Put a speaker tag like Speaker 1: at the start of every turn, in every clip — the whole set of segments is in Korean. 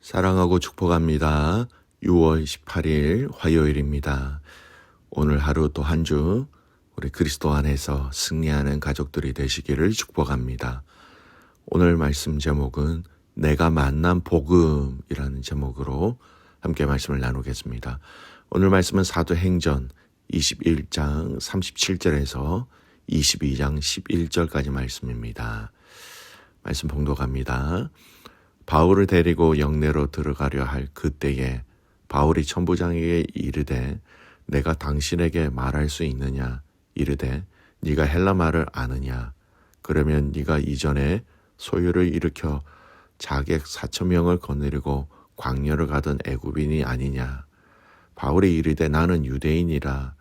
Speaker 1: 사랑하고 축복합니다. 6월 18일 화요일입니다. 오늘 하루 또 한 주 우리 그리스도 안에서 승리하는 가족들이 되시기를 축복합니다. 오늘 말씀 제목은 내가 만난 복음이라는 제목으로 함께 말씀을 나누겠습니다. 오늘 말씀은 사도행전 21장 37절에서 22장 11절까지 말씀입니다. 말씀 봉독합니다. 바울을 데리고 영내로 들어가려 할 그때에 바울이 천부장에게 이르되 내가 당신에게 말할 수 있느냐 이르되 네가 헬라 말을 아느냐 그러면 네가 이전에 소요를 일으켜 자객 4,000명을 거느리고 광야를 가던 애굽인이 아니냐. 바울이 이르되 나는 유대인이라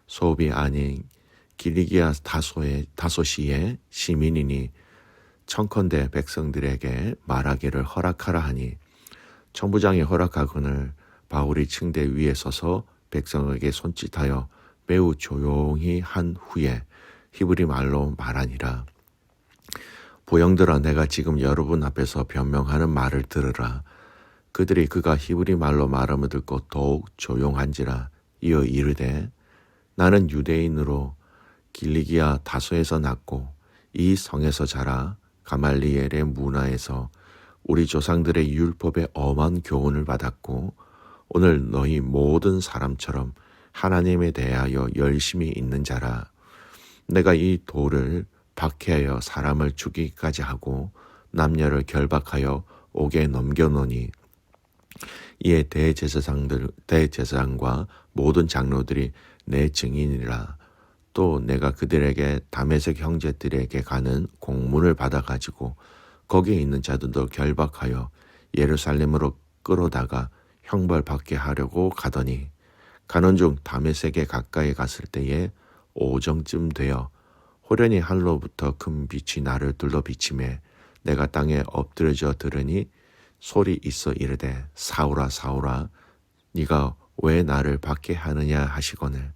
Speaker 1: 소읍이 아닌 길리기아 다소시의 시민이니 청컨대 백성들에게 말하기를 허락하라 하니 천부장이 허락하거늘 바울이 층대 위에 서서 백성에게 손짓하여 매우 조용히 한 후에 히브리 말로 말하니라. 보영들아 내가 지금 여러분 앞에서 변명하는 말을 들으라. 그들이 그가 히브리 말로 말함을 듣고 더욱 조용한지라. 이어 이르되 나는 유대인으로 길리기아 다소에서 났고 이 성에서 자라 가말리엘의 문화에서 우리 조상들의 율법에 엄한 교훈을 받았고 오늘 너희 모든 사람처럼 하나님에 대하여 열심히 있는 자라. 내가 이 돌을 박해하여 사람을 죽이기까지 하고 남녀를 결박하여 옥에 넘겨놓으니 이에 대제사장과 모든 장로들이 내 증인이라. 또 내가 그들에게 다메섹 형제들에게 가는 공문을 받아가지고 거기에 있는 자들도 결박하여 예루살렘으로 끌어다가 형벌받게 하려고 가더니 가는 중 다메섹에 가까이 갔을 때에 오정쯤 되어 호련히 하늘로부터 큰 빛이 나를 둘러 비치매 내가 땅에 엎드려져 들으니 소리 있어 이르되 사울아 사울아 네가 왜 나를 받게 하느냐 하시거늘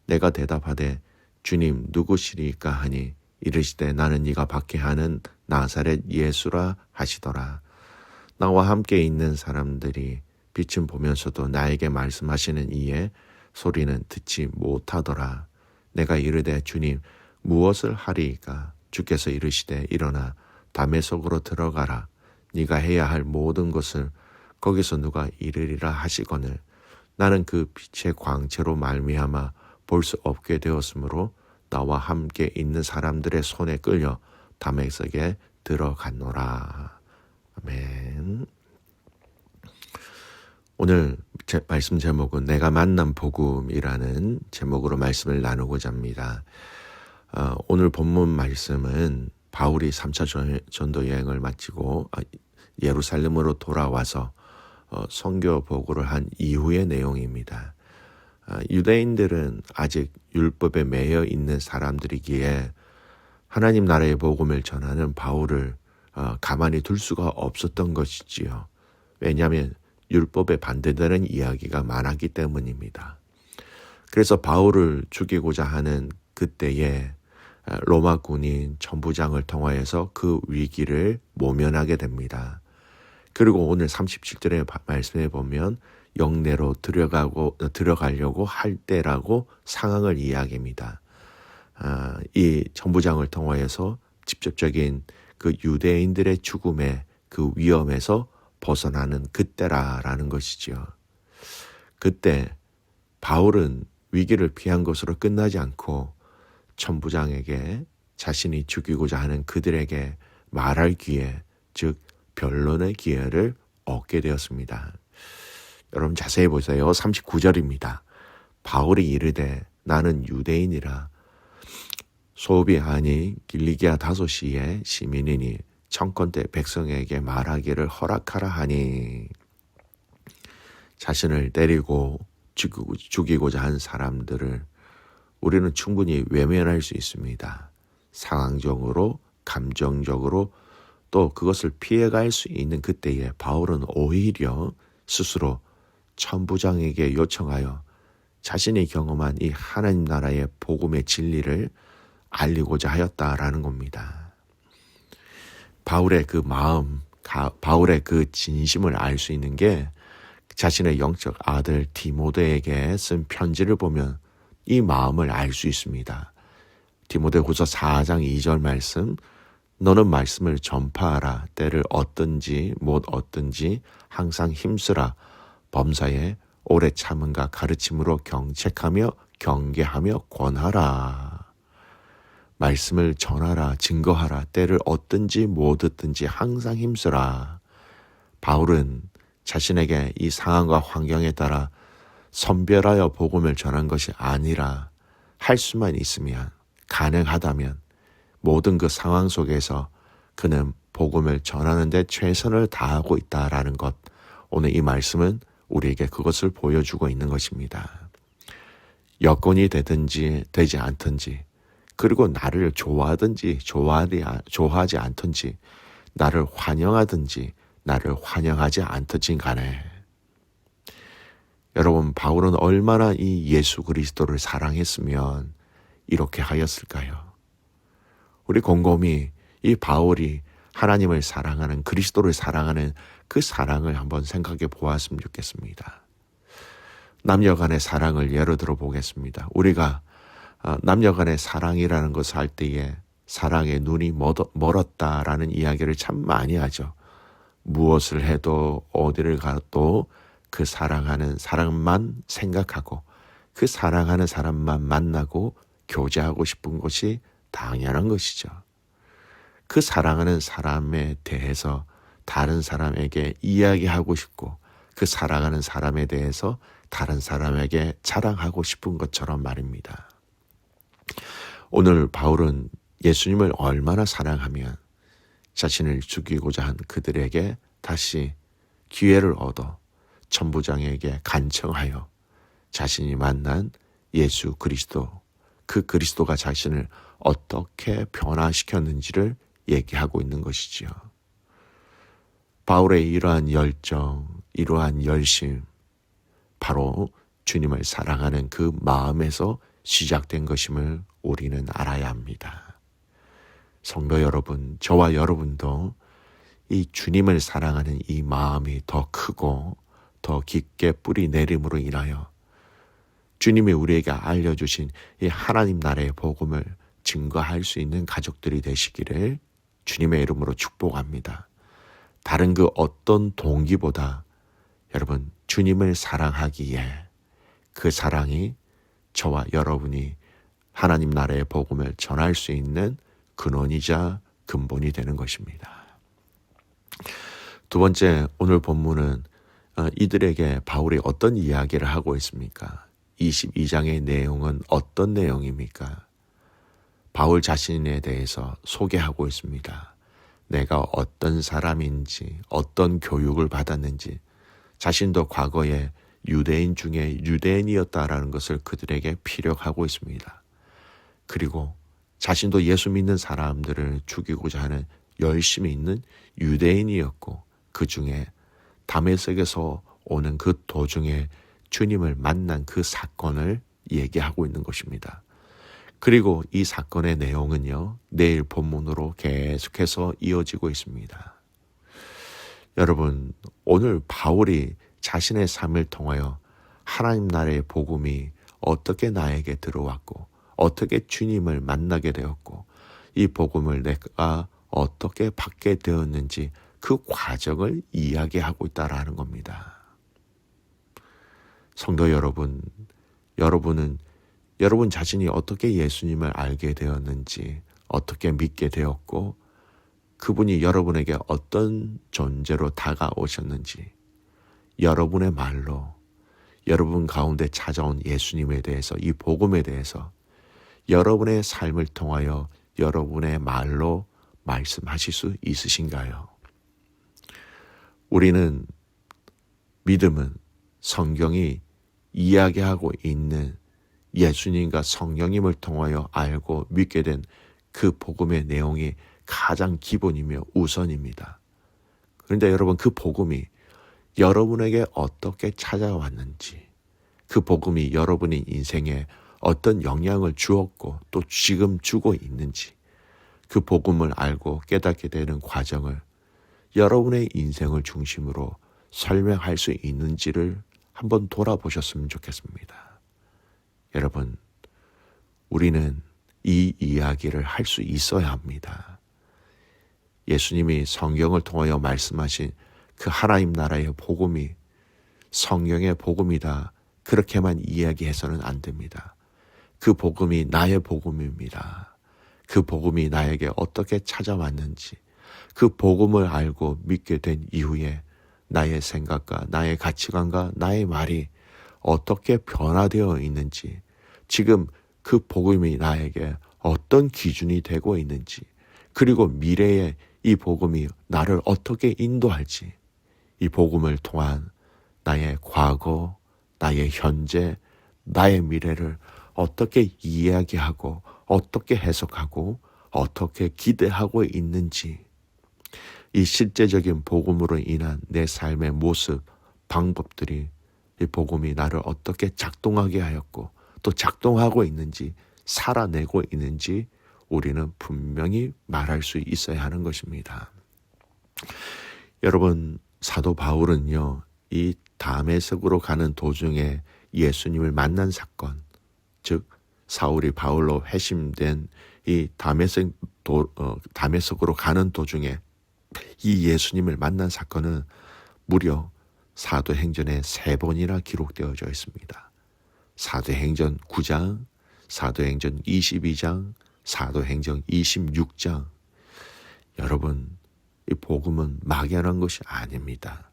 Speaker 1: 내가 대답하되 주님 누구시리까 하니 이르시되 나는 네가 받게 하는 나사렛 예수라 하시더라. 나와 함께 있는 사람들이 빛은 보면서도 나에게 말씀하시는 이에 소리는 듣지 못하더라. 내가 이르되 주님 무엇을 하리이까? 주께서 이르시되 일어나 다메섹으로 들어가라. 네가 해야 할 모든 것을 거기서 누가 이르리라 하시거늘 나는 그 빛의 광채로 말미암아 볼 수 없게 되었으므로 나와 함께 있는 사람들의 손에 끌려 다메섹에 들어갔노라. 아멘. 오늘 말씀 제목은 내가 만난 복음이라는 제목으로 말씀을 나누고자 합니다. 오늘 본문 말씀은 바울이 3차 전도 여행을 마치고 예루살렘으로 돌아와서 선교 보고를 한 이후의 내용입니다. 유대인들은 아직 율법에 매여 있는 사람들이기에 하나님 나라의 복음을 전하는 바울을 가만히 둘 수가 없었던 것이지요. 왜냐하면 율법에 반대되는 이야기가 많았기 때문입니다. 그래서 바울을 죽이고자 하는 그때에 로마 군인 천부장을 통하여서 그 위기를 모면하게 됩니다. 그리고 오늘 37절의 말씀에 보면 영내로 들어가려고 할 때라고 상황을 이야기합니다. 이 천부장을 통하여서 직접적인 그 유대인들의 죽음의 그 위험에서 벗어나는 그때라는 것이지요. 그때 바울은 위기를 피한 것으로 끝나지 않고 천부장에게 자신이 죽이고자 하는 그들에게 말할 기회, 즉 변론의 기회를 얻게 되었습니다. 여러분 자세히 보세요. 39절입니다. 바울이 이르되 나는 유대인이라 소읍이 아닌 길리기아 다소시의 시민이니 청컨대 백성에게 말하기를 허락하라 하니 자신을 때리고 죽이고자 한 사람들을 우리는 충분히 외면할 수 있습니다. 상황적으로 감정적으로 또 그것을 피해갈 수 있는 그때에 바울은 오히려 스스로 천부장에게 요청하여 자신이 경험한 이 하나님 나라의 복음의 진리를 알리고자 하였다라는 겁니다. 바울의 그 마음, 바울의 그 진심을 알 수 있는 게 자신의 영적 아들 디모데에게 쓴 편지를 보면 이 마음을 알 수 있습니다. 디모데후서 4장 2절 말씀, 너는 말씀을 전파하라. 때를 얻든지 못 얻든지 항상 힘쓰라. 범사에 오래 참음과 가르침으로 경책하며 경계하며 권하라. 말씀을 전하라. 증거하라. 때를 얻든지 못 얻든지 항상 힘쓰라. 바울은 자신에게 이 상황과 환경에 따라 선별하여 복음을 전한 것이 아니라 할 수만 있으면, 가능하다면 모든 그 상황 속에서 그는 복음을 전하는 데 최선을 다하고 있다라는 것, 오늘 이 말씀은 우리에게 그것을 보여주고 있는 것입니다. 여건이 되든지 되지 않든지, 그리고 나를 좋아하든지 좋아하지 않든지, 나를 환영하든지 나를 환영하지 않든지 간에, 여러분, 바울은 얼마나 이 예수 그리스도를 사랑했으면 이렇게 하였을까요? 우리 곰곰이 이 바울이 하나님을 사랑하는, 그리스도를 사랑하는 그 사랑을 한번 생각해 보았으면 좋겠습니다. 남녀 간의 사랑을 예로 들어 보겠습니다. 우리가 남녀 간의 사랑이라는 것을 할 때에 사랑의 눈이 멀었다라는 이야기를 참 많이 하죠. 무엇을 해도 어디를 가도 그 사랑하는 사람만 생각하고 그 사랑하는 사람만 만나고 교제하고 싶은 것이 당연한 것이죠. 그 사랑하는 사람에 대해서 다른 사람에게 이야기하고 싶고 그 사랑하는 사람에 대해서 다른 사람에게 자랑하고 싶은 것처럼 말입니다. 오늘 바울은 예수님을 얼마나 사랑하면 자신을 죽이고자 한 그들에게 다시 기회를 얻어 천부장에게 간청하여 자신이 만난 예수 그리스도, 그 그리스도가 자신을 어떻게 변화시켰는지를 얘기하고 있는 것이지요. 바울의 이러한 열정, 이러한 열심, 바로 주님을 사랑하는 그 마음에서 시작된 것임을 우리는 알아야 합니다. 성도 여러분, 저와 여러분도 이 주님을 사랑하는 이 마음이 더 크고 더 깊게 뿌리 내림으로 인하여 주님이 우리에게 알려주신 이 하나님 나라의 복음을 증거할 수 있는 가족들이 되시기를 주님의 이름으로 축복합니다. 다른 그 어떤 동기보다 여러분, 주님을 사랑하기에 그 사랑이 저와 여러분이 하나님 나라의 복음을 전할 수 있는 근원이자 근본이 되는 것입니다. 두 번째, 오늘 본문은 이들에게 바울이 어떤 이야기를 하고 있습니까? 22장의 내용은 어떤 내용입니까? 바울 자신에 대해서 소개하고 있습니다. 내가 어떤 사람인지, 어떤 교육을 받았는지, 자신도 과거에 유대인 중에 유대인이었다라는 것을 그들에게 피력하고 있습니다. 그리고 자신도 예수 믿는 사람들을 죽이고자 하는 열심히 있는 유대인이었고, 그 중에 다메섹에서 오는 그 도중에 주님을 만난 그 사건을 얘기하고 있는 것입니다. 그리고 이 사건의 내용은요, 내일 본문으로 계속해서 이어지고 있습니다. 여러분, 오늘 바울이 자신의 삶을 통하여 하나님 나라의 복음이 어떻게 나에게 들어왔고 어떻게 주님을 만나게 되었고 이 복음을 내가 어떻게 받게 되었는지 그 과정을 이야기하고 있다라는 겁니다. 성도 여러분, 여러분은 여러분 자신이 어떻게 예수님을 알게 되었는지, 어떻게 믿게 되었고 그분이 여러분에게 어떤 존재로 다가오셨는지, 여러분의 말로 여러분 가운데 찾아온 예수님에 대해서, 이 복음에 대해서 여러분의 삶을 통하여 여러분의 말로 말씀하실 수 있으신가요? 우리는 믿음은 성경이 이야기하고 있는 예수님과 성령님을 통하여 알고 믿게 된 그 복음의 내용이 가장 기본이며 우선입니다. 그런데 여러분, 그 복음이 여러분에게 어떻게 찾아왔는지, 그 복음이 여러분의 인생에 어떤 영향을 주었고 또 지금 주고 있는지, 그 복음을 알고 깨닫게 되는 과정을 여러분의 인생을 중심으로 설명할 수 있는지를 한번 돌아보셨으면 좋겠습니다. 여러분, 우리는 이 이야기를 할 수 있어야 합니다. 예수님이 성경을 통하여 말씀하신 그 하나님 나라의 복음이 성경의 복음이다, 그렇게만 이야기해서는 안 됩니다. 그 복음이 나의 복음입니다. 그 복음이 나에게 어떻게 찾아왔는지, 그 복음을 알고 믿게 된 이후에 나의 생각과 나의 가치관과 나의 말이 어떻게 변화되어 있는지, 지금 그 복음이 나에게 어떤 기준이 되고 있는지, 그리고 미래에 이 복음이 나를 어떻게 인도할지, 이 복음을 통한 나의 과거, 나의 현재, 나의 미래를 어떻게 이야기하고 어떻게 해석하고 어떻게 기대하고 있는지, 이 실제적인 복음으로 인한 내 삶의 모습, 방법들이 이 복음이 나를 어떻게 작동하게 하였고 또 작동하고 있는지, 살아내고 있는지 우리는 분명히 말할 수 있어야 하는 것입니다. 여러분, 사도 바울은요, 이 다메섹으로 가는 도중에 예수님을 만난 사건, 즉 사울이 바울로 회심된 이 다메섹으로 가는 도중에 이 예수님을 만난 사건은 무려 사도행전에 3번이나 기록되어져 있습니다. 사도행전 9장, 사도행전 22장, 사도행전 26장. 여러분, 이 복음은 막연한 것이 아닙니다.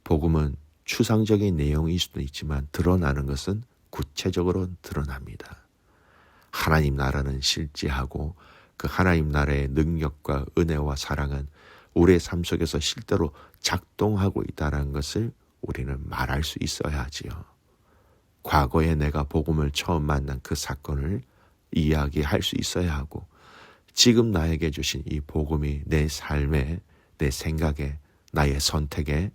Speaker 1: 복음은 추상적인 내용일 수도 있지만 드러나는 것은 구체적으로 드러납니다. 하나님 나라는 실제하고 그 하나님 나라의 능력과 은혜와 사랑은 우리의 삶 속에서 실제로 작동하고 있다는 것을 우리는 말할 수 있어야 하지요. 과거에 내가 복음을 처음 만난 그 사건을 이야기할 수 있어야 하고, 지금 나에게 주신 이 복음이 내 삶에, 내 생각에, 나의 선택에,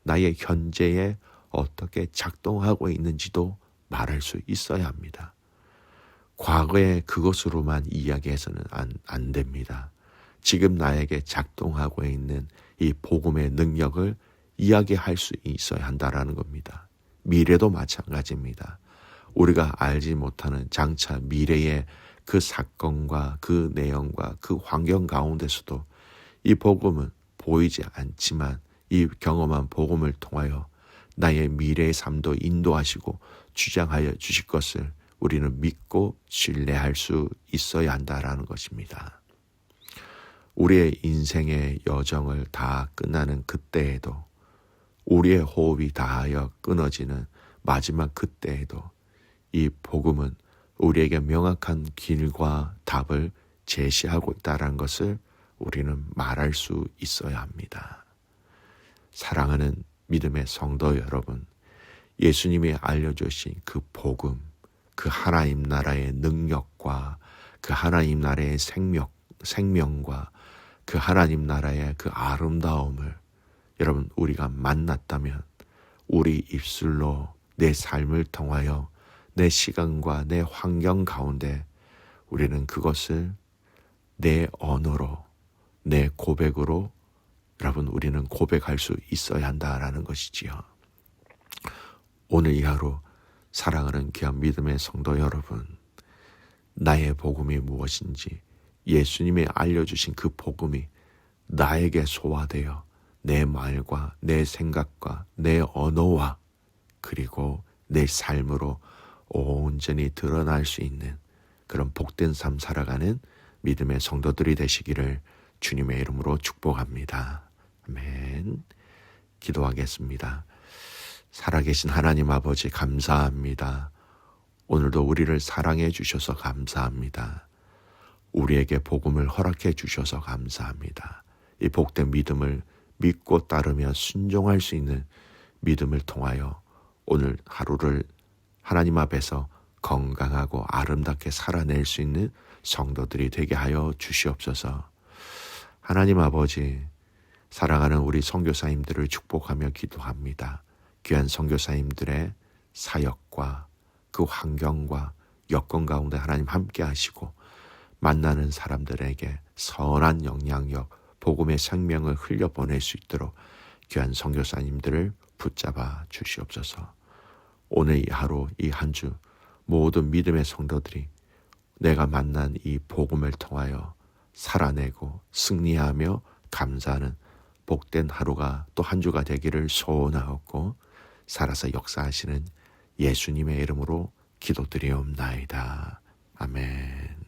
Speaker 1: 나의 현재에 어떻게 작동하고 있는지도 말할 수 있어야 합니다. 과거의 그것으로만 이야기해서는 안 됩니다. 지금 나에게 작동하고 있는 이 복음의 능력을 이야기할 수 있어야 한다라는 겁니다. 미래도 마찬가지입니다. 우리가 알지 못하는 장차 미래의 그 사건과 그 내용과 그 환경 가운데서도 이 복음은 보이지 않지만 이 경험한 복음을 통하여 나의 미래의 삶도 인도하시고 주장하여 주실 것을 우리는 믿고 신뢰할 수 있어야 한다라는 것입니다. 우리의 인생의 여정을 다 끝나는 그때에도, 우리의 호흡이 다하여 끊어지는 마지막 그때에도 이 복음은 우리에게 명확한 길과 답을 제시하고 있다는 것을 우리는 말할 수 있어야 합니다. 사랑하는 믿음의 성도 여러분, 예수님이 알려주신 그 복음, 그 하나님 나라의 능력과 그 하나님 나라의 생명과 그 하나님 나라의 그 아름다움을 여러분, 우리가 만났다면 우리 입술로 내 삶을 통하여 내 시간과 내 환경 가운데 우리는 그것을 내 언어로, 내 고백으로 여러분, 우리는 고백할 수 있어야 한다라는 것이지요. 오늘 이 하루 사랑하는 귀한 믿음의 성도 여러분, 나의 복음이 무엇인지, 예수님이 알려주신 그 복음이 나에게 소화되어 내 말과 내 생각과 내 언어와 그리고 내 삶으로 온전히 드러날 수 있는 그런 복된 삶 살아가는 믿음의 성도들이 되시기를 주님의 이름으로 축복합니다. 아멘. 기도하겠습니다. 살아계신 하나님 아버지, 감사합니다. 오늘도 우리를 사랑해 주셔서 감사합니다. 우리에게 복음을 허락해 주셔서 감사합니다. 이 복된 믿음을 믿고 따르며 순종할 수 있는 믿음을 통하여 오늘 하루를 하나님 앞에서 건강하고 아름답게 살아낼 수 있는 성도들이 되게 하여 주시옵소서. 하나님 아버지, 사랑하는 우리 선교사님들을 축복하며 기도합니다. 귀한 선교사님들의 사역과 그 환경과 여건 가운데 하나님 함께 하시고 만나는 사람들에게 선한 영향력, 복음의 생명을 흘려보낼 수 있도록 귀한 선교사님들을 붙잡아 주시옵소서. 오늘 이 하루, 이 한 주 모든 믿음의 성도들이 내가 만난 이 복음을 통하여 살아내고 승리하며 감사하는 복된 하루가 또 한 주가 되기를 소원하옵고 살아서 역사하시는 예수님의 이름으로 기도드리옵나이다. 아멘.